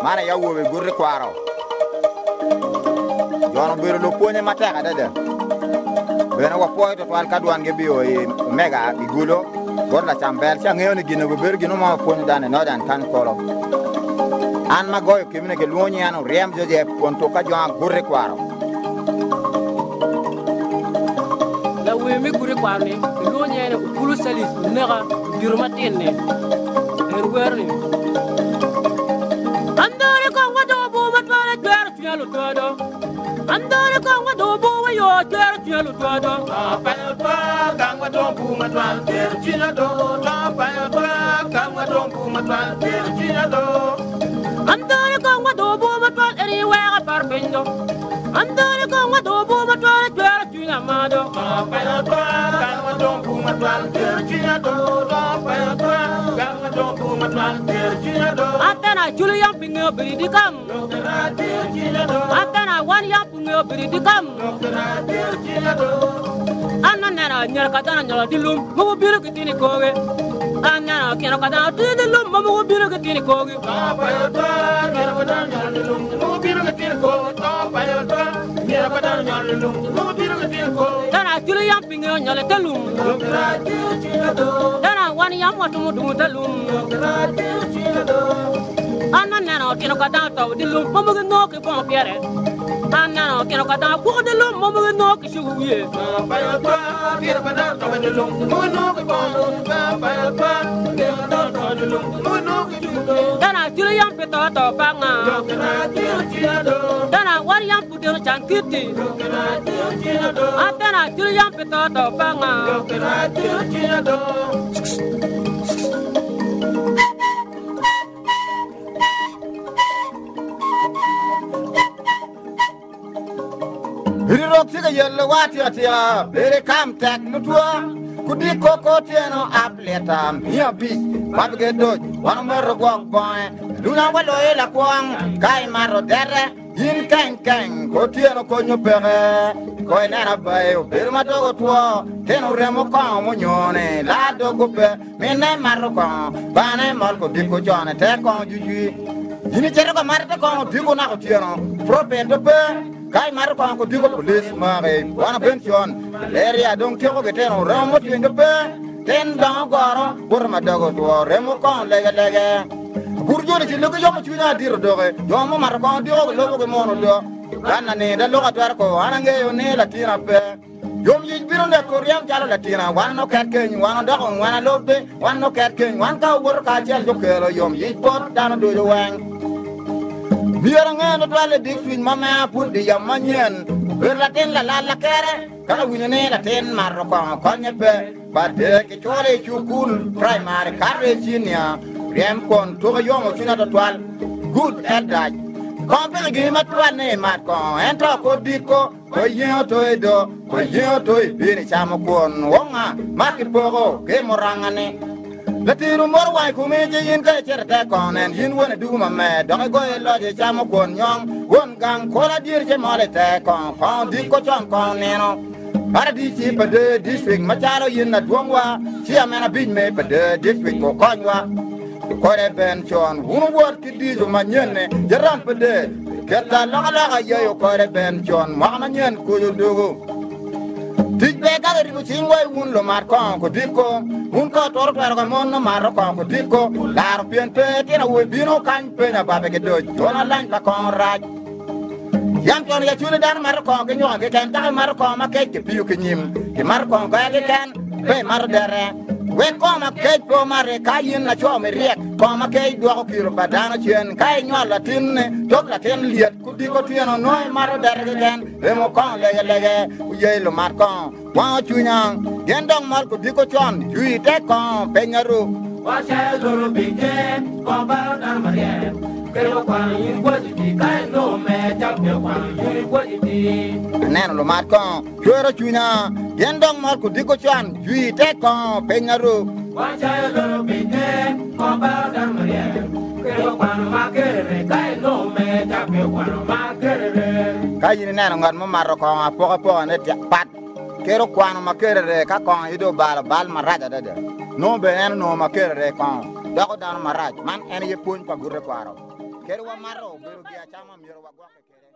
Mana ya wo be gurri kwaro. Jono biro lo ponye mataka dada. Bena wa poito to alkaduan ge bio e mega igulo. Gorla chambel cha ngeo ni gino ber gino ma ponye dane no dan kan kolo. An magoyo kimine ke luonyi an riem joje ponto ka jo gurri kwaro. La we mi gurri kwaro ni luonyi ne pulu salis nega dirmatin ne. Erwerni. Andare con guado bo matwala jar tielo todo. Andare con guado bo yo jar tielo todo. Pa pa gangwa dompu matwal ter chilado. Pa pa gangwa dompu matwal ter chilado. Andare con guado bo matwal eri wega parpendo. Andare con guado bo matwal jar tielo amado. Pa pa gangwa dompu matwal ter chilado. Pa pa gangwa dompu matwal ter chilado. Atana Julian pingo bridikam. Atana wan yang pingo bridikam. Anana nyal katana nyal dilum mo biro kitini kowe. Anana kino katana dilum mo biro kitini kowe. Pa pa nyal katana nyal dilum mo biro kitini kowe. Pa pa nyal katana nyal dilum mo biro kitini kowe. Tana Julian pingo nyal dilum. Tana wan yang watu mu dilum. Anana kino katana taw dilum mo no ke bon piere. Anana kino katana ko dilum mo no ke shuwiye. Pa pa piere katana taw dilum mo no ke bon. Pa pa piere katana taw dilum mo no ke shuwiye. Dana Julian peta to panga. Dana wan yang pudir chankiti. Dana Julian peta to panga. Rirok tiga yelle wati atia. Bere kam tek mutua. Kudi koko tieno apleta. Mia bis. Babge doj. Wana mero gwang boy. Luna walo la kwang. Kai maro dere. Yin keng. Ko tieno konyo pere. Koi nena bayo. Bere madogo tuo. Teno remo kong munyone. La dogo pe. Mene maro kong. Bane malko diko jone. Te kong juji. Yini chere ko marte kong diko na ko tieno. Prope de pe. Kai mar ko digo police mare wana pension area don kego geteno ramo tinga pe ten da goro bur ma dago to remo ko lege burjo ni lugo yo chunya dir doge yo mo mar ko digo logo mono do kana ne da logo tar ko ana nge yo ne la tira pe yom yi biro ne ko riam jalo la tira wana no kat ken wana do wana lobbe wana no kat ken wana ka bur ka jel do kero yom yi pot dana do yo wang Biar ngene dwale dik fin mama put di yamanyen berlaten la kere kala winene la ten marro ko konye be bade ke chore chukul primary kare senior rem kon to yomo china to twal good elder kon be gi matwa ne mat ko ento ko diko ko yen to edo ko yen to ibini chamo kon wonga makit pogo ke morangane Latiru morwai kumeje yin ka cherte konen yin wona duma me do go loje chamo kon nyong won gang kola dir che mole te kon di ko chon kon neno paradi chi pade district macharo yin na dwongwa chi amena bin me pade district ko konwa ko re ben chon won wor ki di jo manyene jaram pade keta la yo ko re ben chon ma manyen ko yo dogo Tikbe ka ri ku chingwai un lo mar kon ko diko un ko tor tor ko mon mar kon ko diko lar pien pe tina we bino kan pe na babe ke do jona lan la kon raj yam ton ya chune dan mar kon ke nyon ke kan ta mar kon ma ke piu ke nyim ke mar kon ko ke kan pe mar dere we ko ma ke po mare ka yin na cho me riek ko ma ke do ko kiro badana chen kai nyon la tin tok la ten liet ku diko tieno noy mar dere ke kan we mo kon lege ye lo mar kon wa chunyang gendong mal ko diko chon yui te kon penyaru wa cha zoro bige ko ba dar marie kero kwa yin ko ti kai no me cha me kwa yin ko ti neno lo mar kon choro chunya gendong mal ko diko chon yui te kon penyaru wa cha zoro bige ko ba dar marie kero kwa ma kere kai no me cha me kwa ma kere kai ni neno ngat mo mar ko apo ne pat kero kwano makere ka kon ido bal maraja dada no be en no makere kon da ko dan maraj man en ye pun pa gure paro kere wa maro beru gi achama miro wa gwa kere